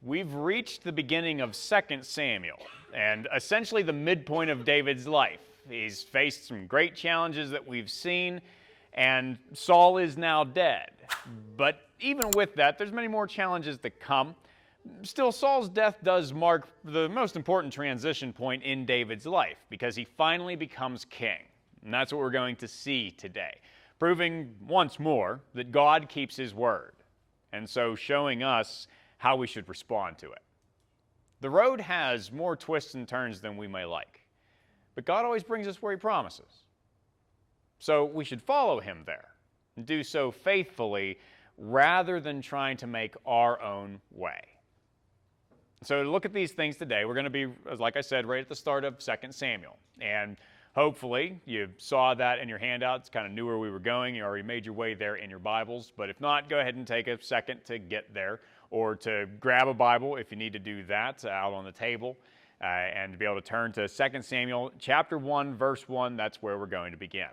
We've reached the beginning of 2 Samuel, and essentially the midpoint of David's life. He's faced some great challenges that we've seen, and Saul is now dead. But even with that, there's many more challenges to come. Still, Saul's death does mark the most important transition point in David's life, because he finally becomes king. And that's what we're going to see today, proving once more that God keeps his word, and so showing us how we should respond to it. The road has more twists and turns than we may like, but God always brings us where he promises. So we should follow him there and do so faithfully rather than trying to make our own way. So to look at these things today, we're going to be, like I said, right at the start of 2 Samuel. And hopefully you saw that in your handouts, kind of knew where we were going. You already made your way there in your Bibles. But if not, go ahead and take a second to get there, or to grab a Bible if you need to do that out on the table, and to be able to turn to 2 Samuel chapter 1, verse 1. That's where we're going to begin.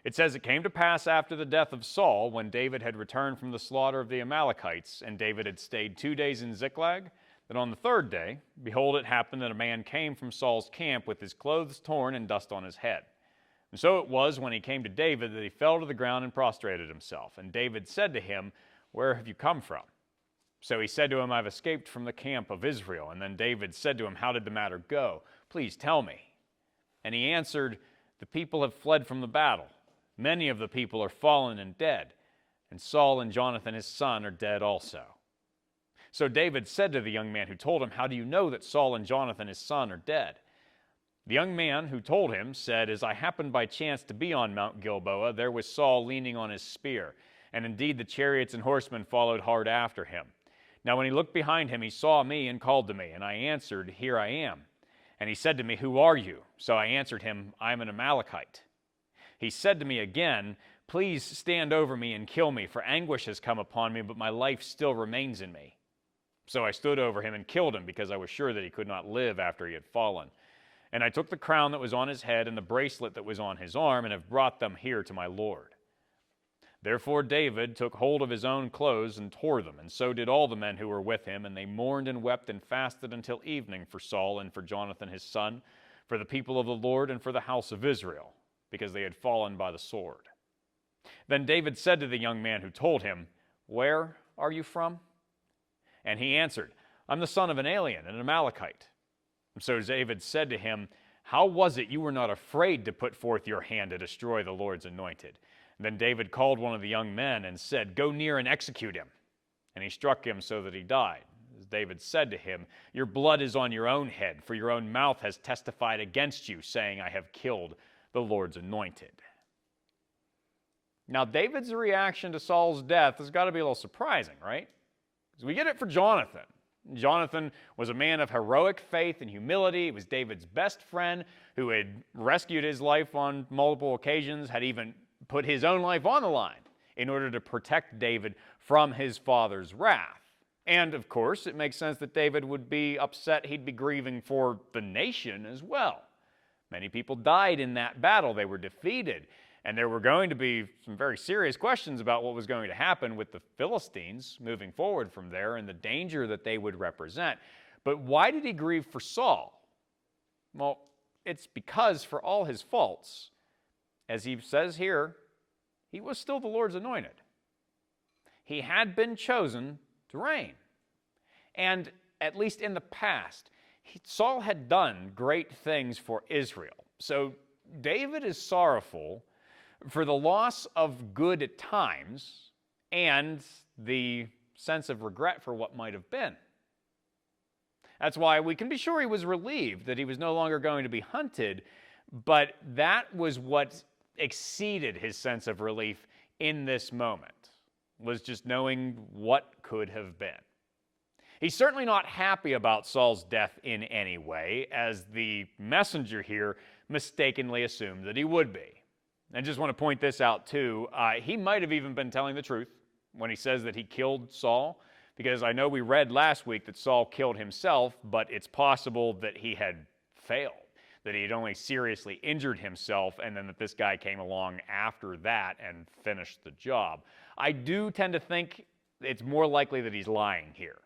It says, "It came to pass after the death of Saul, when David had returned from the slaughter of the Amalekites, and David had stayed 2 days in Ziklag, that on the third day, behold, it happened that a man came from Saul's camp with his clothes torn and dust on his head. And so it was, when he came to David, that he fell to the ground and prostrated himself. And David said to him, Where have you come from? So he said to him, I've escaped from the camp of Israel. And then David said to him, How did the matter go? Please tell me. And he answered, The people have fled from the battle. Many of the people are fallen and dead, and Saul and Jonathan his son are dead also. So David said to the young man who told him, How do you know that Saul and Jonathan his son are dead? The young man who told him said, As I happened by chance to be on Mount Gilboa, there was Saul leaning on his spear, and indeed the chariots and horsemen followed hard after him. Now when he looked behind him, he saw me and called to me, and I answered, Here I am. And he said to me, Who are you? So I answered him, I am an Amalekite. He said to me again, Please stand over me and kill me, for anguish has come upon me, but my life still remains in me. So I stood over him and killed him, because I was sure that he could not live after he had fallen. And I took the crown that was on his head and the bracelet that was on his arm, and have brought them here to my Lord. Therefore David took hold of his own clothes and tore them, and so did all the men who were with him, and they mourned and wept and fasted until evening for Saul and for Jonathan his son, for the people of the Lord and for the house of Israel, because they had fallen by the sword. Then David said to the young man who told him, Where are you from? And he answered, I'm the son of an alien, an Amalekite. And so David said to him, How was it you were not afraid to put forth your hand to destroy the Lord's anointed? And then David called one of the young men and said, Go near and execute him. And he struck him so that he died. As David said to him, Your blood is on your own head, for your own mouth has testified against you, saying, I have killed the Lord's anointed. Now David's reaction to Saul's death has got to be a little surprising, right? Because we get it for Jonathan. Jonathan was a man of heroic faith and humility. He was David's best friend, who had rescued his life on multiple occasions, had even put his own life on the line in order to protect David from his father's wrath. And of course, it makes sense that David would be upset. He'd be grieving for the nation as well. Many people died in that battle. They were defeated. And there were going to be some very serious questions about what was going to happen with the Philistines moving forward from there and the danger that they would represent. But why did he grieve for Saul? Well, it's because for all his faults, as he says here, he was still the Lord's anointed. He had been chosen to reign. And at least in the past, Saul had done great things for Israel. So David is sorrowful for the loss of good at times and the sense of regret for what might have been. That's why we can be sure he was relieved that he was no longer going to be hunted, but that was what exceeded his sense of relief in this moment, was just knowing what could have been. He's certainly not happy about Saul's death in any way, as the messenger here mistakenly assumed that he would be. I just want to point this out too. He might have even been telling the truth when he says that he killed Saul, because I know we read last week that Saul killed himself, but it's possible that he had failed, that he had only seriously injured himself, and then that this guy came along after that and finished the job. I do tend to think it's more likely that he's lying here.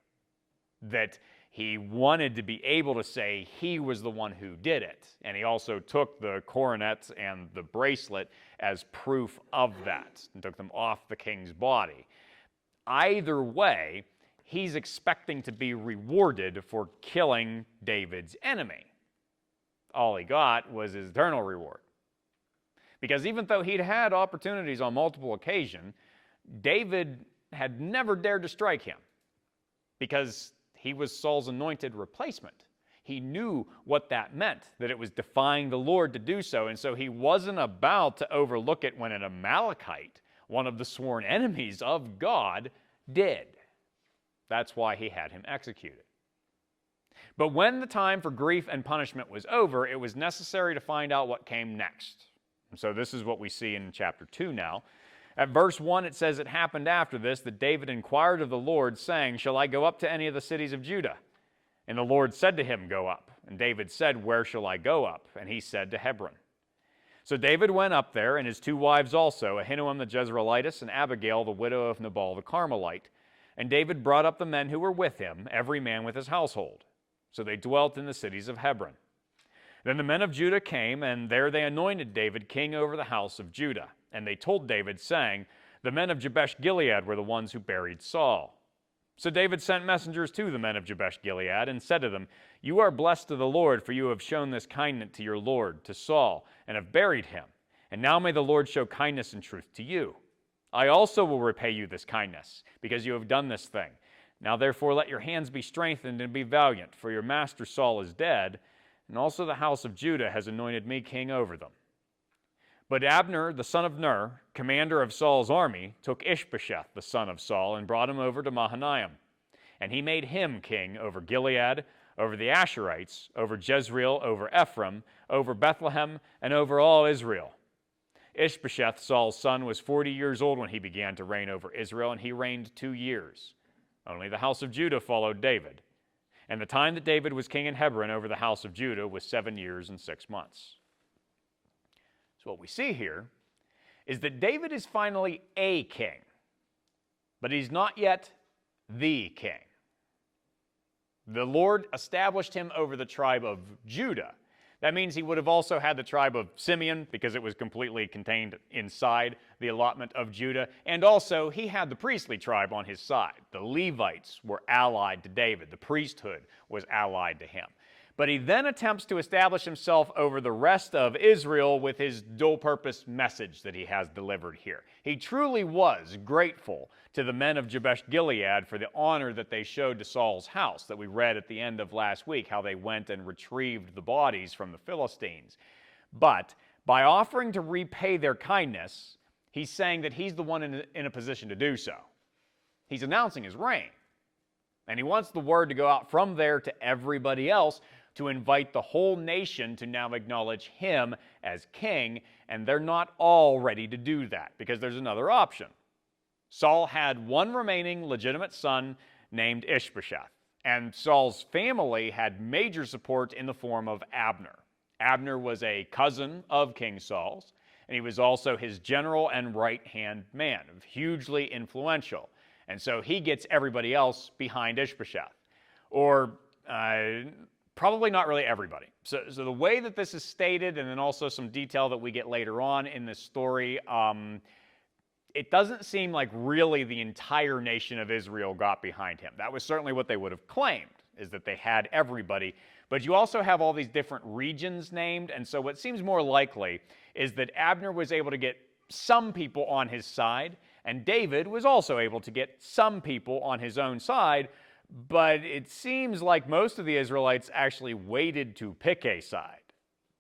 that he wanted to be able to say he was the one who did it. And he also took the coronet and the bracelet as proof of that and took them off the king's body. Either way, he's expecting to be rewarded for killing David's enemy. All he got was his eternal reward. Because even though he'd had opportunities on multiple occasions, David had never dared to strike him because he was Saul's anointed replacement. He knew what that meant, that it was defying the Lord to do so, and so he wasn't about to overlook it when an Amalekite, one of the sworn enemies of God, did. That's why he had him executed. But when the time for grief and punishment was over, it was necessary to find out what came next. And so this is what we see in chapter 2 now. At verse 1, it says, "It happened after this that David inquired of the Lord, saying, 'Shall I go up to any of the cities of Judah?' And the Lord said to him, 'Go up.' And David said, 'Where shall I go up?' And he said, 'To Hebron.' So David went up there, and his 2 wives also, Ahinoam the Jezreelitess and Abigail the widow of Nabal the Carmelite. And David brought up the men who were with him, every man with his household. So they dwelt in the cities of Hebron. Then the men of Judah came, and there they anointed David king over the house of Judah. And they told David, saying, 'The men of Jabesh-Gilead were the ones who buried Saul.' So David sent messengers to the men of Jabesh-Gilead, and said to them, 'You are blessed of the Lord, for you have shown this kindness to your lord, to Saul, and have buried him. And now may the Lord show kindness and truth to you. I also will repay you this kindness, because you have done this thing. Now therefore let your hands be strengthened and be valiant, for your master Saul is dead, and also the house of Judah has anointed me king over them.' But Abner, the son of Ner, commander of Saul's army, took Ishbosheth, the son of Saul, and brought him over to Mahanaim. And he made him king over Gilead, over the Asherites, over Jezreel, over Ephraim, over Bethlehem, and over all Israel. Ishbosheth, Saul's son, was 40 years old when he began to reign over Israel, and he reigned 2 years. Only the house of Judah followed David. And the time that David was king in Hebron over the house of Judah was 7 years and 6 months. So what we see here is that David is finally a king, but he's not yet the king. The Lord established him over the tribe of Judah. That means he would have also had the tribe of Simeon, because it was completely contained inside the allotment of Judah. And also, he had the priestly tribe on his side. The Levites were allied to David. The priesthood was allied to him. But he then attempts to establish himself over the rest of Israel with his dual-purpose message that he has delivered here. He truly was grateful to the men of Jabesh-Gilead for the honor that they showed to Saul's house that we read at the end of last week, how they went and retrieved the bodies from the Philistines. But by offering to repay their kindness, he's saying that he's the one in a position to do so. He's announcing his reign. And he wants the word to go out from there to everybody else to invite the whole nation to now acknowledge him as king, and they're not all ready to do that because there's another option. Saul had one remaining legitimate son named Ishbosheth, and Saul's family had major support in the form of Abner. Abner was a cousin of King Saul's, and he was also his general and right-hand man, hugely influential. And so he gets everybody else behind Ishbosheth. Or probably not really everybody. So the way that this is stated, and then also some detail that we get later on in this story, it doesn't seem like really the entire nation of Israel got behind him. That was certainly what they would have claimed, is that they had everybody. But you also have all these different regions named, and so what seems more likely is that Abner was able to get some people on his side, and David was also able to get some people on his own side, but it seems like most of the Israelites actually waited to pick a side.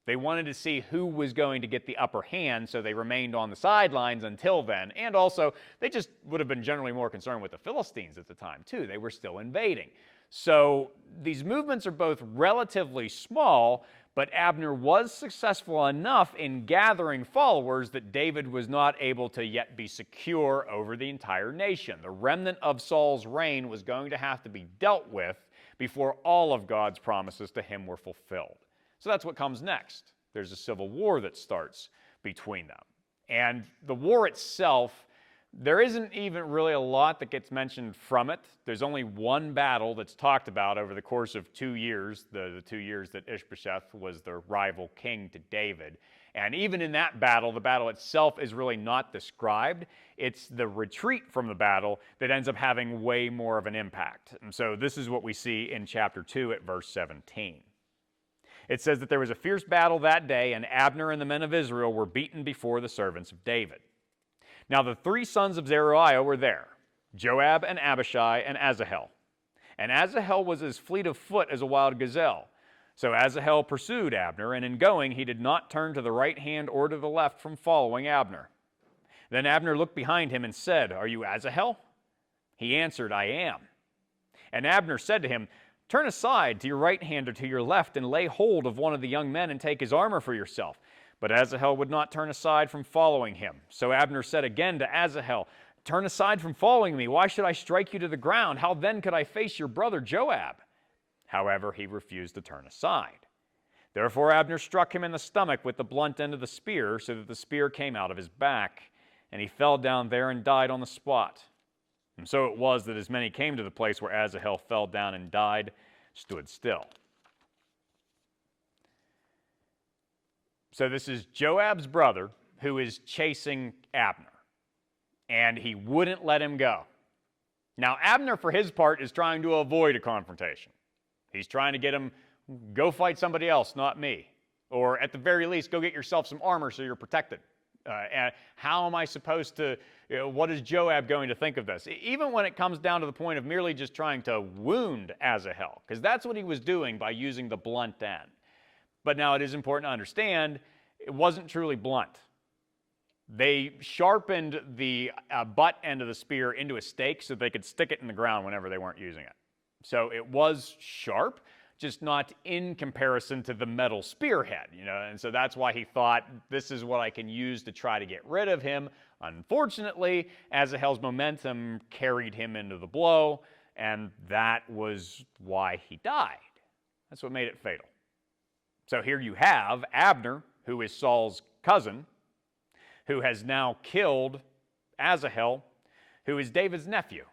They wanted to see who was going to get the upper hand, so they remained on the sidelines until then. And also, they just would have been generally more concerned with the Philistines at the time, too. They were still invading. So these movements are both relatively small, but Abner was successful enough in gathering followers that David was not able to yet be secure over the entire nation. The remnant of Saul's reign was going to have to be dealt with before all of God's promises to him were fulfilled. So that's what comes next. There's a civil war that starts between them. And the war itself There isn't even really a lot that gets mentioned from it. There's only one battle that's talked about over the course of 2 years, the 2 years that Ishbosheth was the rival king to David. And even in that battle, the battle itself is really not described. It's the retreat from the battle that ends up having way more of an impact. And so this is what we see in chapter 2 at verse 17. It says that there was a fierce battle that day, and Abner and the men of Israel were beaten before the servants of David. Now the 3 sons of Zeruiah were there, Joab and Abishai and Asahel. And Asahel was as fleet of foot as a wild gazelle. So Asahel pursued Abner, and in going he did not turn to the right hand or to the left from following Abner. Then Abner looked behind him and said, "Are you Asahel?" He answered, "I am." And Abner said to him, "Turn aside to your right hand or to your left, and lay hold of one of the young men and take his armor for yourself." But Asahel would not turn aside from following him. So Abner said again to Asahel, "Turn aside from following me. Why should I strike you to the ground? How then could I face your brother Joab?" However, he refused to turn aside. Therefore Abner struck him in the stomach with the blunt end of the spear, so that the spear came out of his back, and he fell down there and died on the spot. And so it was that as many came to the place where Asahel fell down and died, stood still. So this is Joab's brother who is chasing Abner, and he wouldn't let him go. Now Abner, for his part, is trying to avoid a confrontation. He's trying to get him, go fight somebody else, not me. Or at the very least, go get yourself some armor so you're protected. And how am I supposed to, what is Joab going to think of this? Even when it comes down to the point of merely just trying to wound Asahel, because that's what he was doing by using the blunt end. But now it is important to understand, it wasn't truly blunt. They sharpened the butt end of the spear into a stake so they could stick it in the ground whenever they weren't using it. So it was sharp, just not in comparison to the metal spearhead, and so that's why he thought, this is what I can use to try to get rid of him. Unfortunately, Asahel's momentum carried him into the blow, and that was why he died. That's what made it fatal. So here you have Abner, who is Saul's cousin, who has now killed Asahel, who is David's nephew,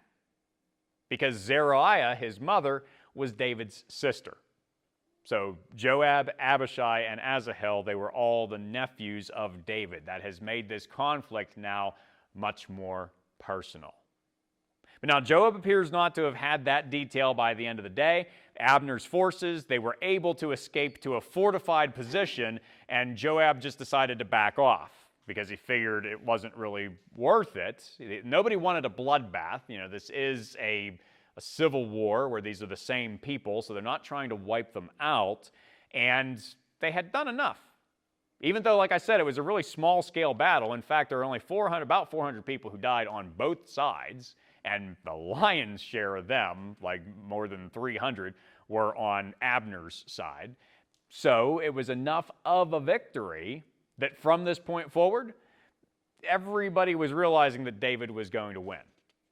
because Zeruiah, his mother, was David's sister. So Joab, Abishai, and Asahel, they were all the nephews of David. That has made this conflict now much more personal. But now Joab appears not to have had that detail by the end of the day. Abner's forces, they were able to escape to a fortified position, and Joab just decided to back off because he figured it wasn't really worth it. Nobody wanted a bloodbath. This is a civil war where these are the same people, so they're not trying to wipe them out, and they had done enough. Even though, like I said, it was a really small-scale battle. In fact, there were only about 400 people who died on both sides, and the lion's share of them, like more than 300, were on Abner's side. So it was enough of a victory that from this point forward, everybody was realizing that David was going to win.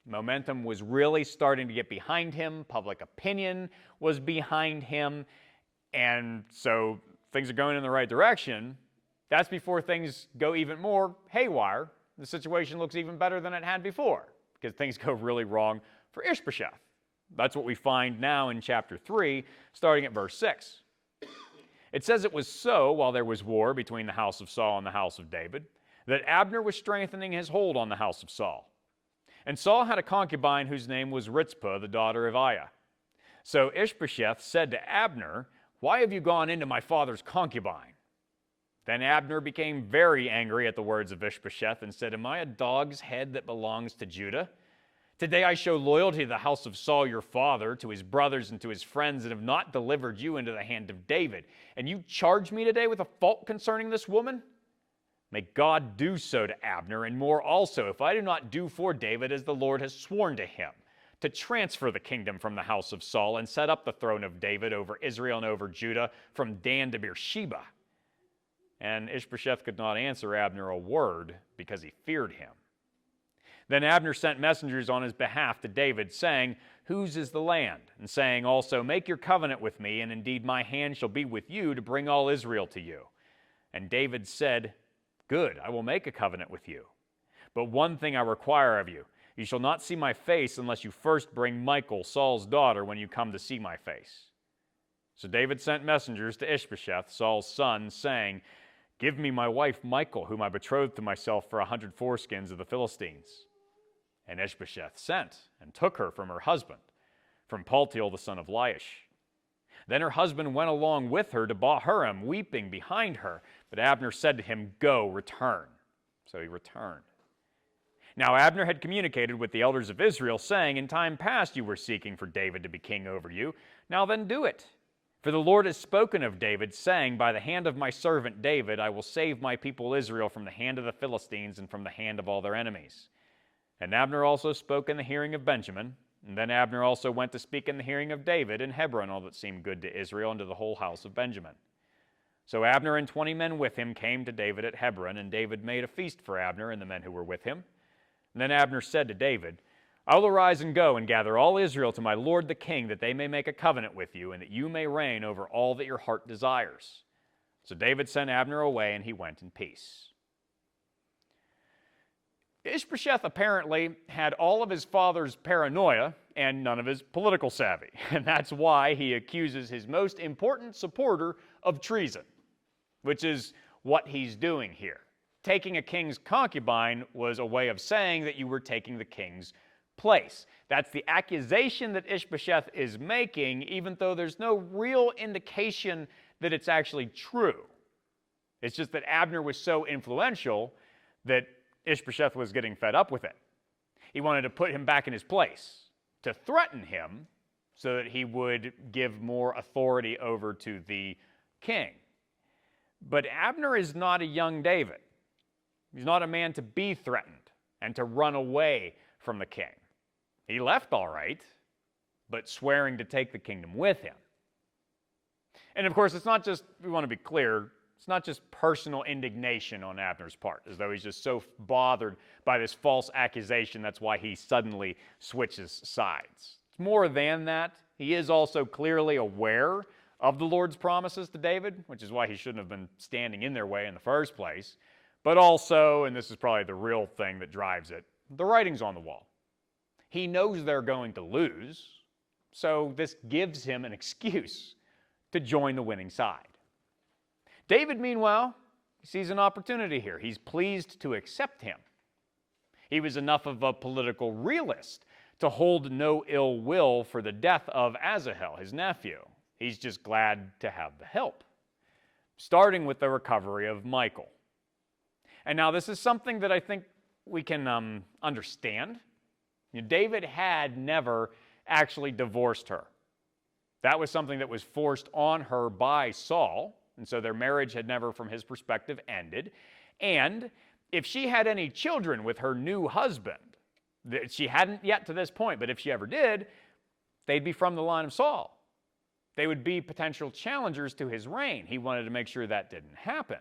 Momentum was really starting to get behind him. Public opinion was behind him. And so things are going in the right direction. That's before things go even more haywire. The situation looks even better than it had before, because things go really wrong for Ishbosheth. That's what we find now in chapter 3, starting at verse 6. It says, "It was so, while there was war between the house of Saul and the house of David, that Abner was strengthening his hold on the house of Saul. And Saul had a concubine whose name was Rizpah, the daughter of Aiah. So Ishbosheth said to Abner, 'Why have you gone into my father's concubine?' Then Abner became very angry at the words of Ishbosheth and said, 'Am I a dog's head that belongs to Judah? Today I show loyalty to the house of Saul your father, to his brothers and to his friends, and have not delivered you into the hand of David. And you charge me today with a fault concerning this woman? May God do so to Abner, and more also, if I do not do for David as the Lord has sworn to him, to transfer the kingdom from the house of Saul and set up the throne of David over Israel and over Judah from Dan to Beersheba.' And Ishbosheth could not answer Abner a word because he feared him. Then Abner sent messengers on his behalf to David, saying, 'Whose is the land?' And saying also, 'Make your covenant with me, and indeed my hand shall be with you to bring all Israel to you.' And David said, 'Good, I will make a covenant with you. But one thing I require of you, you shall not see my face unless you first bring Michal, Saul's daughter, when you come to see my face." So David sent messengers to Ishbosheth, Saul's son, saying, "Give me my wife Michal, whom I betrothed to myself for 100 foreskins of the Philistines." And Ishbosheth sent and took her from her husband, from Paltiel the son of Laish. Then her husband went along with her to Bahurim, weeping behind her. But Abner said to him, "Go, return." So he returned. Now Abner had communicated with the elders of Israel, saying, "In time past you were seeking for David to be king over you. Now then do it. For the Lord has spoken of David, saying, By the hand of my servant David, I will save my people Israel from the hand of the Philistines and from the hand of all their enemies." And Abner also spoke in the hearing of Benjamin. And then Abner also went to speak in the hearing of David in Hebron, all that seemed good to Israel and to the whole house of Benjamin. So Abner and 20 men with him came to David at Hebron, and David made a feast for Abner and the men who were with him. And then Abner said to David, "I will arise and go and gather all Israel to my lord the king, that they may make a covenant with you, and that you may reign over all that your heart desires." So David sent Abner away, and he went in peace. Ishbosheth apparently had all of his father's paranoia and none of his political savvy, and that's why he accuses his most important supporter of treason, which is what he's doing here. Taking a king's concubine was a way of saying that you were taking the king's place. That's the accusation that Ishbosheth is making, even though there's no real indication that it's actually true. It's just that Abner was so influential that Ishbosheth was getting fed up with it. He wanted to put him back in his place, to threaten him so that he would give more authority over to the king. But Abner is not a young David. He's not a man to be threatened and to run away from the king. He left all right, but swearing to take the kingdom with him. And of course, it's not just, we want to be clear, it's not just personal indignation on Abner's part, as though he's just so bothered by this false accusation, that's why he suddenly switches sides. It's more than that. He is also clearly aware of the Lord's promises to David, which is why he shouldn't have been standing in their way in the first place. But also, and this is probably the real thing that drives it, the writing's on the wall. He knows they're going to lose, so this gives him an excuse to join the winning side. David, meanwhile, sees an opportunity here. He's pleased to accept him. He was enough of a political realist to hold no ill will for the death of Asahel, his nephew. He's just glad to have the help, starting with the recovery of Michal. And now this is something that I think we can understand. David had never actually divorced her. That was something that was forced on her by Saul, and so their marriage had never, from his perspective, ended. And if she had any children with her new husband, she hadn't yet to this point, but if she ever did, they'd be from the line of Saul. They would be potential challengers to his reign. He wanted to make sure that didn't happen.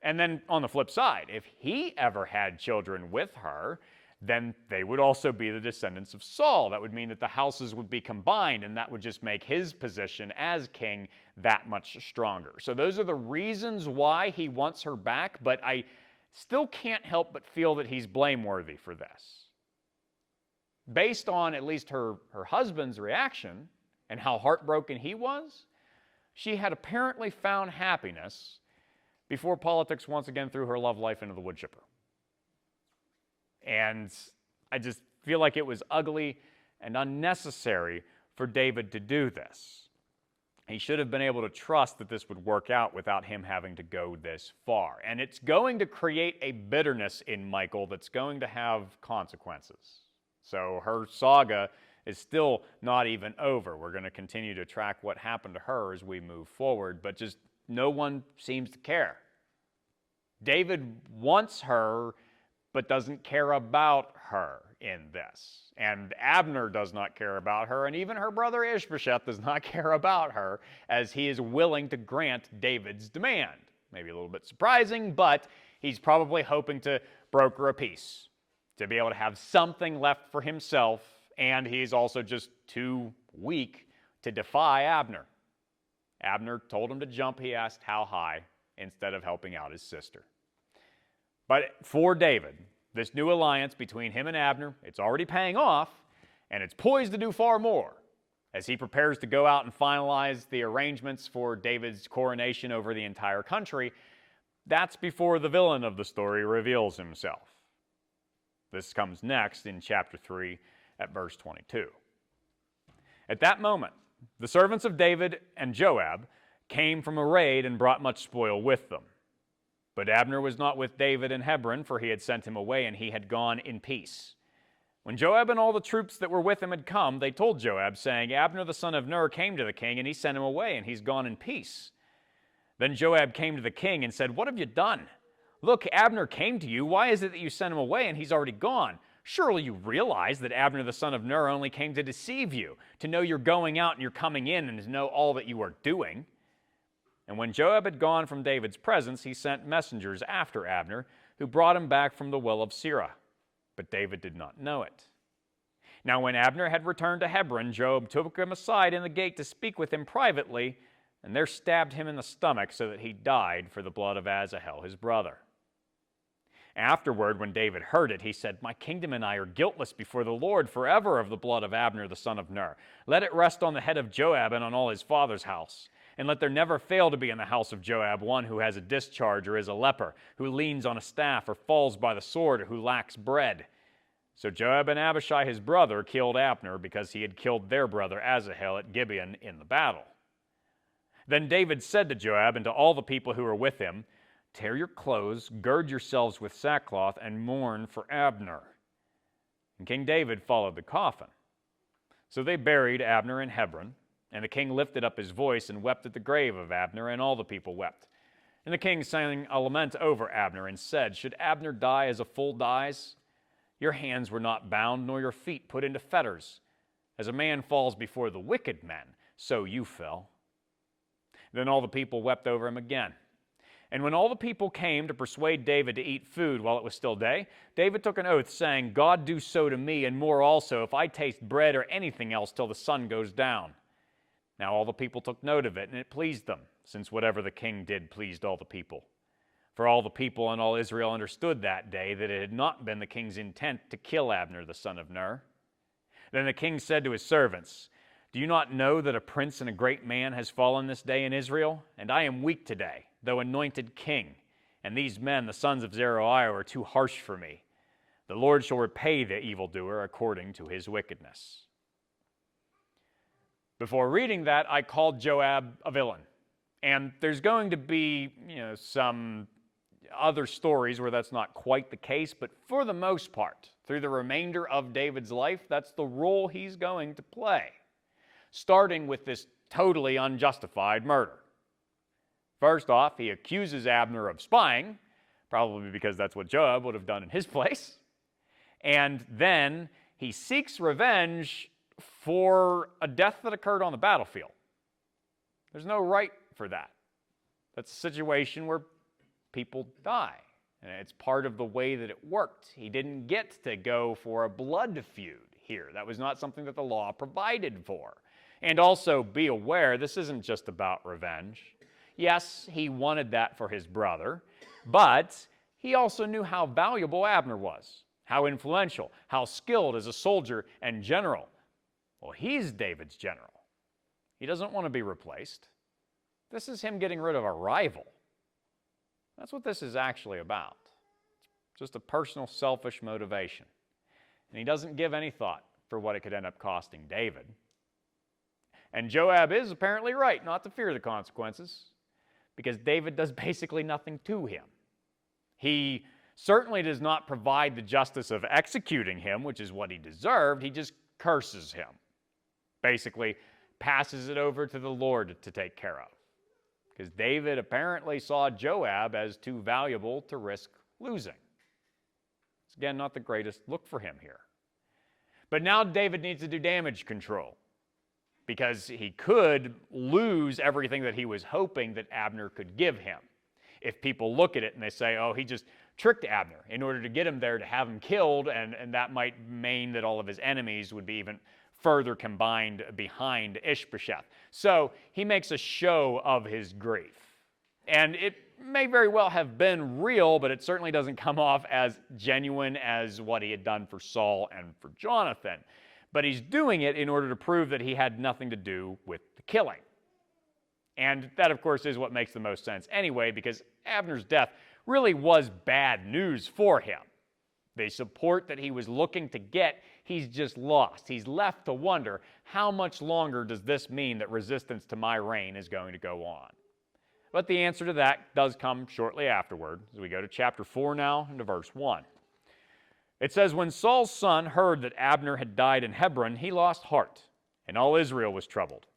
And then on the flip side, if he ever had children with her, then they would also be the descendants of Saul. That would mean that the houses would be combined, and that would just make his position as king that much stronger. So those are the reasons why he wants her back, but I still can't help but feel that he's blameworthy for this. Based on at least her husband's reaction and how heartbroken he was, she had apparently found happiness before politics once again threw her love life into the wood chipper. And I just feel like it was ugly and unnecessary for David to do this. He should have been able to trust that this would work out without him having to go this far. And it's going to create a bitterness in Michal that's going to have consequences. So her saga is still not even over. We're going to continue to track what happened to her as we move forward, but just no one seems to care. David wants her, but doesn't care about her in this. And Abner does not care about her, and even her brother Ishbosheth does not care about her, as he is willing to grant David's demand. Maybe a little bit surprising, but he's probably hoping to broker a peace, to be able to have something left for himself, and he's also just too weak to defy Abner. Abner told him to jump. He asked how high, instead of helping out his sister. But for David, This new alliance between him and Abner, it's already paying off, and it's poised to do far more as he prepares to go out and finalize the arrangements for David's coronation over the entire country. That's before the villain of the story reveals himself. This comes next in chapter 3 at verse 22. At that moment, the servants of David and Joab came from a raid and brought much spoil with them. But Abner was not with David in Hebron, for he had sent him away, and he had gone in peace. When Joab and all the troops that were with him had come, they told Joab, saying, Abner the son of Ner came to the king, and he sent him away, and he's gone in peace. Then Joab came to the king and said, What have you done? Look, Abner came to you. Why is it that you sent him away, and he's already gone? Surely you realize that Abner the son of Ner only came to deceive you, to know you're going out and you're coming in, and to know all that you are doing. And when Joab had gone from David's presence, he sent messengers after Abner, who brought him back from the well of Sirah. But David did not know it. Now when Abner had returned to Hebron, Joab took him aside in the gate to speak with him privately, and there stabbed him in the stomach so that he died for the blood of Asahel, his brother. Afterward, when David heard it, he said, My kingdom and I are guiltless before the Lord forever of the blood of Abner the son of Ner. Let it rest on the head of Joab and on all his father's house. And let there never fail to be in the house of Joab one who has a discharge or is a leper, who leans on a staff or falls by the sword or who lacks bread. So Joab and Abishai his brother killed Abner because he had killed their brother Asahel at Gibeon in the battle. Then David said to Joab and to all the people who were with him, Tear your clothes, gird yourselves with sackcloth, and mourn for Abner. And King David followed the coffin. So they buried Abner in Hebron. And the king lifted up his voice and wept at the grave of Abner, and all the people wept. And the king sang a lament over Abner and said, Should Abner die as a fool dies? Your hands were not bound, nor your feet put into fetters. As a man falls before the wicked men, so you fell. Then all the people wept over him again. And when all the people came to persuade David to eat food while it was still day, David took an oath, saying, God do so to me, and more also, if I taste bread or anything else till the sun goes down. Now all the people took note of it, and it pleased them, since whatever the king did pleased all the people. For all the people and all Israel understood that day that it had not been the king's intent to kill Abner the son of Ner. Then the king said to his servants, Do you not know that a prince and a great man has fallen this day in Israel? And I am weak today, though anointed king. And these men, the sons of Zeruiah, are too harsh for me. The Lord shall repay the evildoer according to his wickedness. Before reading that, I called Joab a villain. And there's going to be, some other stories where that's not quite the case, but for the most part, through the remainder of David's life, that's the role he's going to play, starting with this totally unjustified murder. First off, he accuses Abner of spying, probably because that's what Joab would have done in his place. And then he seeks revenge for a death that occurred on the battlefield. There's no right for that. That's a situation where people die. And it's part of the way that it worked. He didn't get to go for a blood feud here. That was not something that the law provided for. And also be aware, this isn't just about revenge. Yes, he wanted that for his brother, but he also knew how valuable Abner was, how influential, how skilled as a soldier and general. Well, he's David's general. He doesn't want to be replaced. This is him getting rid of a rival. That's what this is actually about. It's just a personal, selfish motivation. And he doesn't give any thought for what it could end up costing David. And Joab is apparently right not to fear the consequences, because David does basically nothing to him. He certainly does not provide the justice of executing him, which is what he deserved. He just curses him. Basically, passes it over to the Lord to take care of. Because David apparently saw Joab as too valuable to risk losing. It's again not the greatest look for him here. But now David needs to do damage control, because he could lose everything that he was hoping that Abner could give him. If people look at it and they say, oh, he just tricked Abner in order to get him there to have him killed, and that might mean that all of his enemies would be even further combined behind Ishbosheth. So he makes a show of his grief. And it may very well have been real, but it certainly doesn't come off as genuine as what he had done for Saul and for Jonathan. But he's doing it in order to prove that he had nothing to do with the killing. And that, of course, is what makes the most sense anyway, because Abner's death really was bad news for him. The support that he was looking to get, he's just lost. He's left to wonder, how much longer does this mean that resistance to my reign is going to go on? But the answer to that does come shortly afterward, as we go to chapter 4 now, and to verse 1. It says, "When Saul's son heard that Abner had died in Hebron, he lost heart, and all Israel was troubled.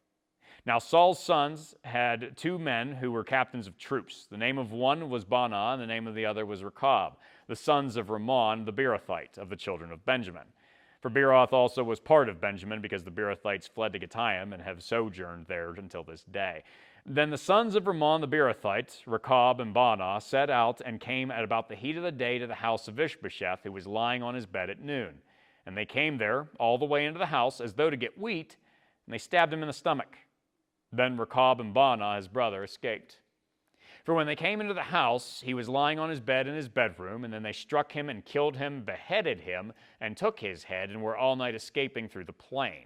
Now Saul's sons had 2 men who were captains of troops. The name of one was Baanah, and the name of the other was Rechab, the sons of Rimmon the Beerothite, of the children of Benjamin. For Beeroth also was part of Benjamin, because the Beerothites fled to Gittaim and have sojourned there until this day. Then the sons of Rimmon the Beerothite, Rechab and Baanah, set out and came at about the heat of the day to the house of Ishbosheth, who was lying on his bed at noon. And they came there all the way into the house as though to get wheat, and they stabbed him in the stomach. Then Rechab and Baanah, his brother, escaped. For when they came into the house, he was lying on his bed in his bedroom, and then they struck him and killed him, beheaded him, and took his head, and were all night escaping through the plain.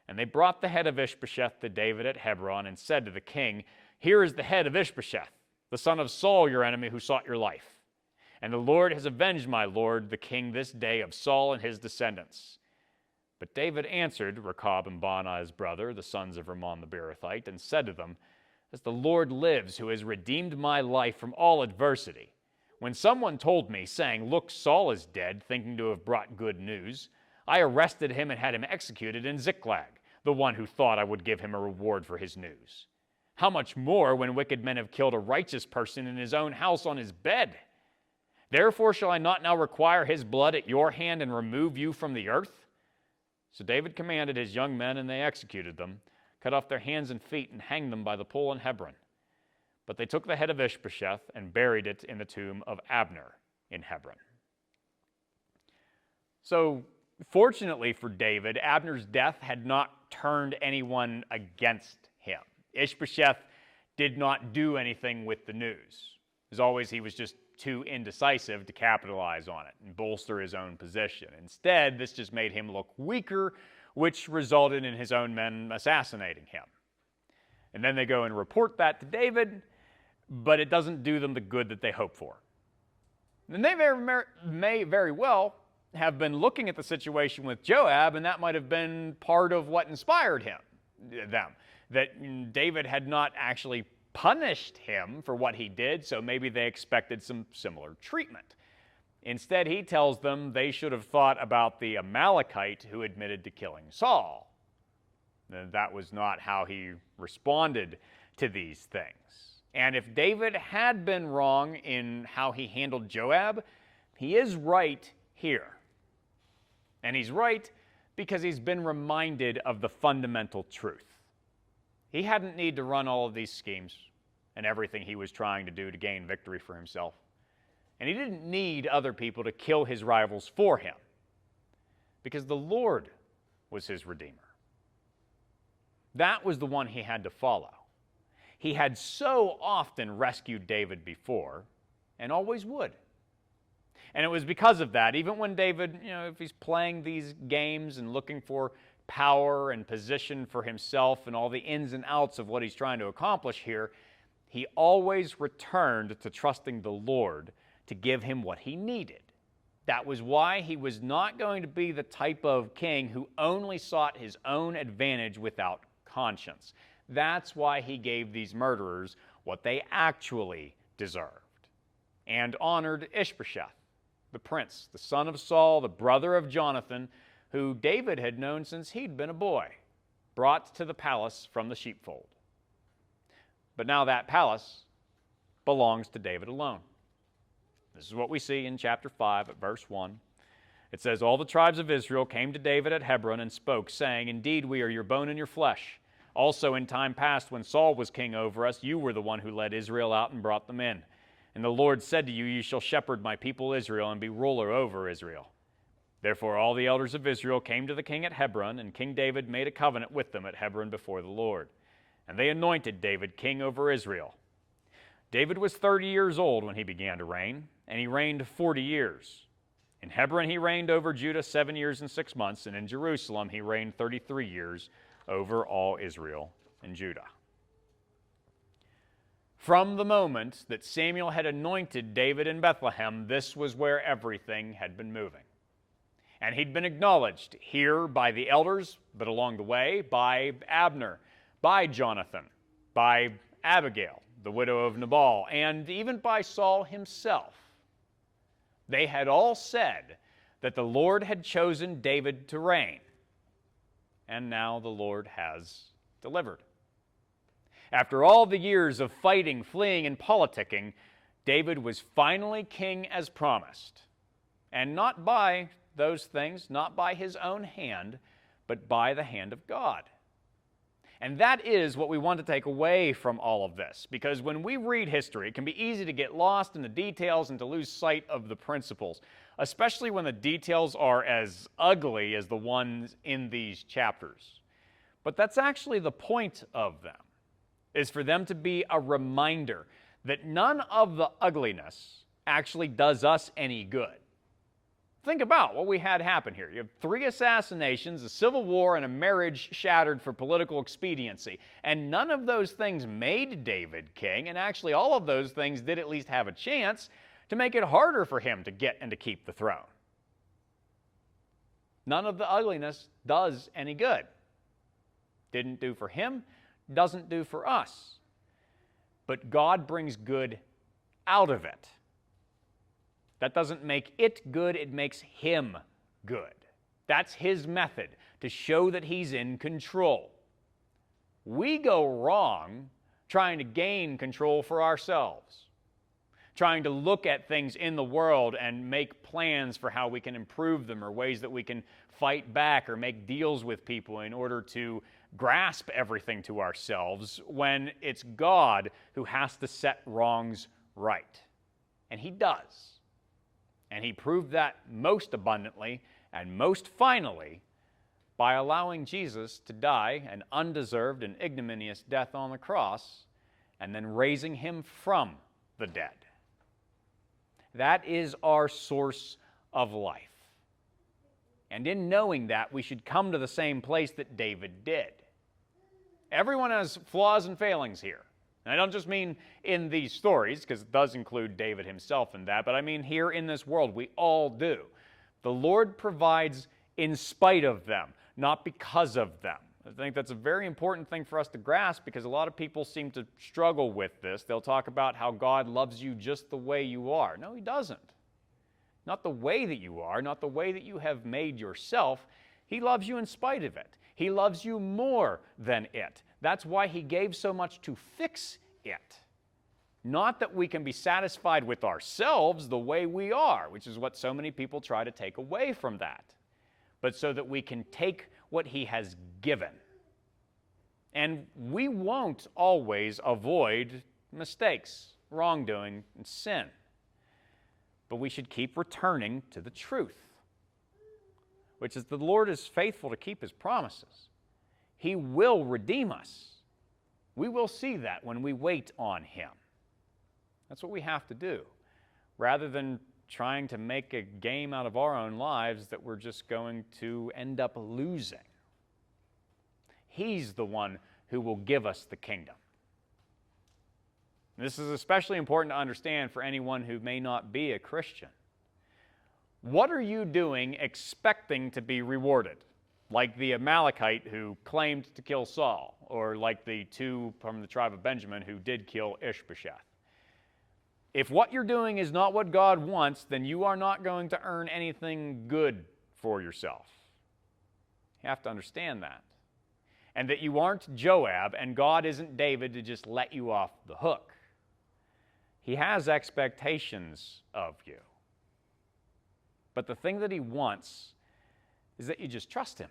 And they brought the head of Ishbosheth to David at Hebron, and said to the king, 'Here is the head of Ishbosheth, the son of Saul, your enemy, who sought your life. And the Lord has avenged my lord the king this day of Saul and his descendants.' But David answered Rechab and Baanah his brother, the sons of Rimmon the Beerothite, and said to them, 'As the Lord lives, who has redeemed my life from all adversity, when someone told me, saying, Look, Saul is dead, thinking to have brought good news, I arrested him and had him executed in Ziklag, the one who thought I would give him a reward for his news. How much more when wicked men have killed a righteous person in his own house on his bed? Therefore shall I not now require his blood at your hand and remove you from the earth?' So David commanded his young men, and they executed them, cut off their hands and feet, and hanged them by the pool in Hebron. But they took the head of Ishbosheth and buried it in the tomb of Abner in Hebron." So, fortunately for David, Abner's death had not turned anyone against him. Ishbosheth did not do anything with the news. As always, he was just too indecisive to capitalize on it and bolster his own position. Instead, this just made him look weaker, which resulted in his own men assassinating him. And then they go and report that to David, but it doesn't do them the good that they hope for. And they may very well have been looking at the situation with Joab, and that might have been part of what inspired them. That David had not actually punished him for what he did, so maybe they expected some similar treatment. Instead, he tells them they should have thought about the Amalekite who admitted to killing Saul. That was not how he responded to these things. And if David had been wrong in how he handled Joab, he is right here. And he's right because he's been reminded of the fundamental truth. He hadn't need to run all of these schemes and everything he was trying to do to gain victory for himself. And he didn't need other people to kill his rivals for him, because the Lord was his Redeemer. That was the one he had to follow. He had so often rescued David before, and always would. And it was because of that, even when David, if he's playing these games and looking for power and position for himself and all the ins and outs of what he's trying to accomplish here, he always returned to trusting the Lord to give him what he needed. That was why he was not going to be the type of king who only sought his own advantage without conscience. That's why he gave these murderers what they actually deserved, and honored Ishbosheth, the prince, the son of Saul, the brother of Jonathan, who David had known since he'd been a boy, brought to the palace from the sheepfold. But now that palace belongs to David alone. This is what we see in chapter 5 at verse 1. It says, "All the tribes of Israel came to David at Hebron and spoke, saying, Indeed, we are your bone and your flesh. Also in time past, when Saul was king over us, you were the one who led Israel out and brought them in. And the Lord said to you, You shall shepherd my people Israel and be ruler over Israel. Therefore all the elders of Israel came to the king at Hebron, and King David made a covenant with them at Hebron before the Lord. And they anointed David king over Israel. David was 30 years old when he began to reign, and he reigned 40 years. In Hebron he reigned over Judah 7 years and 6 months, and in Jerusalem he reigned 33 years over all Israel and Judah. From the moment that Samuel had anointed David in Bethlehem, this was where everything had been moving. And he'd been acknowledged here by the elders, but along the way by Abner, by Jonathan, by Abigail, the widow of Nabal, and even by Saul himself. They had all said that the Lord had chosen David to reign, and now the Lord has delivered. After all the years of fighting, fleeing, and politicking, David was finally king as promised, and not by those things, not by his own hand, but by the hand of God. And that is what we want to take away from all of this, because when we read history, it can be easy to get lost in the details and to lose sight of the principles, especially when the details are as ugly as the ones in these chapters. But that's actually the point of them, is for them to be a reminder that none of the ugliness actually does us any good. Think about what we had happen here. You have 3 assassinations, a civil war, and a marriage shattered for political expediency. And none of those things made David king, and actually all of those things did at least have a chance to make it harder for him to get and to keep the throne. None of the ugliness does any good. Didn't do for him, doesn't do for us. But God brings good out of it. That doesn't make it good, it makes him good. That's his method, to show that he's in control. We go wrong trying to gain control for ourselves, trying to look at things in the world and make plans for how we can improve them, or ways that we can fight back or make deals with people in order to grasp everything to ourselves, when it's God who has to set wrongs right. And he does. And he proved that most abundantly and most finally by allowing Jesus to die an undeserved and ignominious death on the cross, and then raising him from the dead. That is our source of life. And in knowing that, we should come to the same place that David did. Everyone has flaws and failings here. And I don't just mean in these stories, because it does include David himself in that, but I mean here in this world, we all do. The Lord provides in spite of them, not because of them. I think that's a very important thing for us to grasp, because a lot of people seem to struggle with this. They'll talk about how God loves you just the way you are. No, he doesn't. Not the way that you are, not the way that you have made yourself. He loves you in spite of it. He loves you more than it. That's why he gave so much to fix it. Not that we can be satisfied with ourselves the way we are, which is what so many people try to take away from that, but so that we can take what he has given. And we won't always avoid mistakes, wrongdoing, and sin, but we should keep returning to the truth, which is the Lord is faithful to keep his promises. He will redeem us. We will see that when we wait on him. That's what we have to do, rather than trying to make a game out of our own lives that we're just going to end up losing. He's the one who will give us the kingdom. This is especially important to understand for anyone who may not be a Christian. What are you doing expecting to be rewarded? Like the Amalekite who claimed to kill Saul, or like the 2 from the tribe of Benjamin who did kill Ishbosheth. If what you're doing is not what God wants, then you are not going to earn anything good for yourself. You have to understand that. And that you aren't Joab, and God isn't David to just let you off the hook. He has expectations of you. But the thing that he wants is that you just trust him.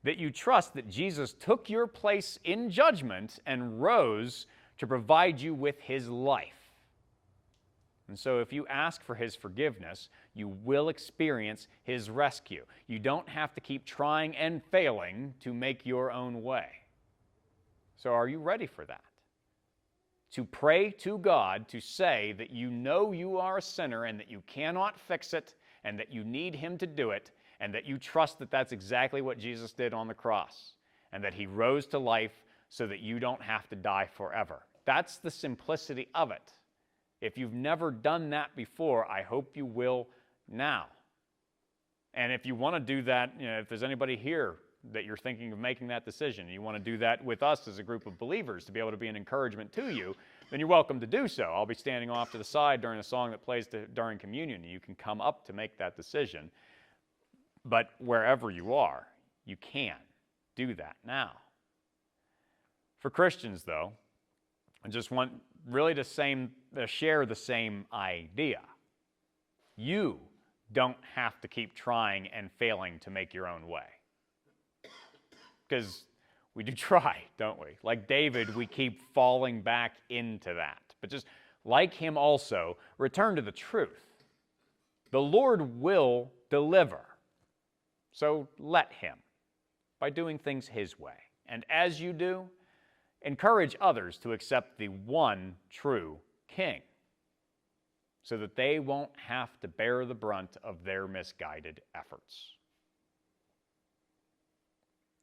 That you trust that Jesus took your place in judgment and rose to provide you with his life. And so if you ask for his forgiveness, you will experience his rescue. You don't have to keep trying and failing to make your own way. So are you ready for that? to pray to God to say that you know you are a sinner and that you cannot fix it and that you need Him to do it and that you trust that that's exactly what Jesus did on the cross and that He rose to life so that you don't have to die forever. That's the simplicity of it. If you've never done that before, I hope you will now. And if you want to do that, if there's anybody here that you're thinking of making that decision, and you want to do that with us as a group of believers to be able to be an encouragement to you, then you're welcome to do so. I'll be standing off to the side during a song that plays during communion, and you can come up to make that decision. But wherever you are, you can do that now. For Christians, though, I just want really to share the same idea. You don't have to keep trying and failing to make your own way. Because we do try, don't we? Like David, we keep falling back into that. But just like him also, return to the truth. The Lord will deliver. So let Him by doing things His way. And as you do, encourage others to accept the one true King so that they won't have to bear the brunt of their misguided efforts.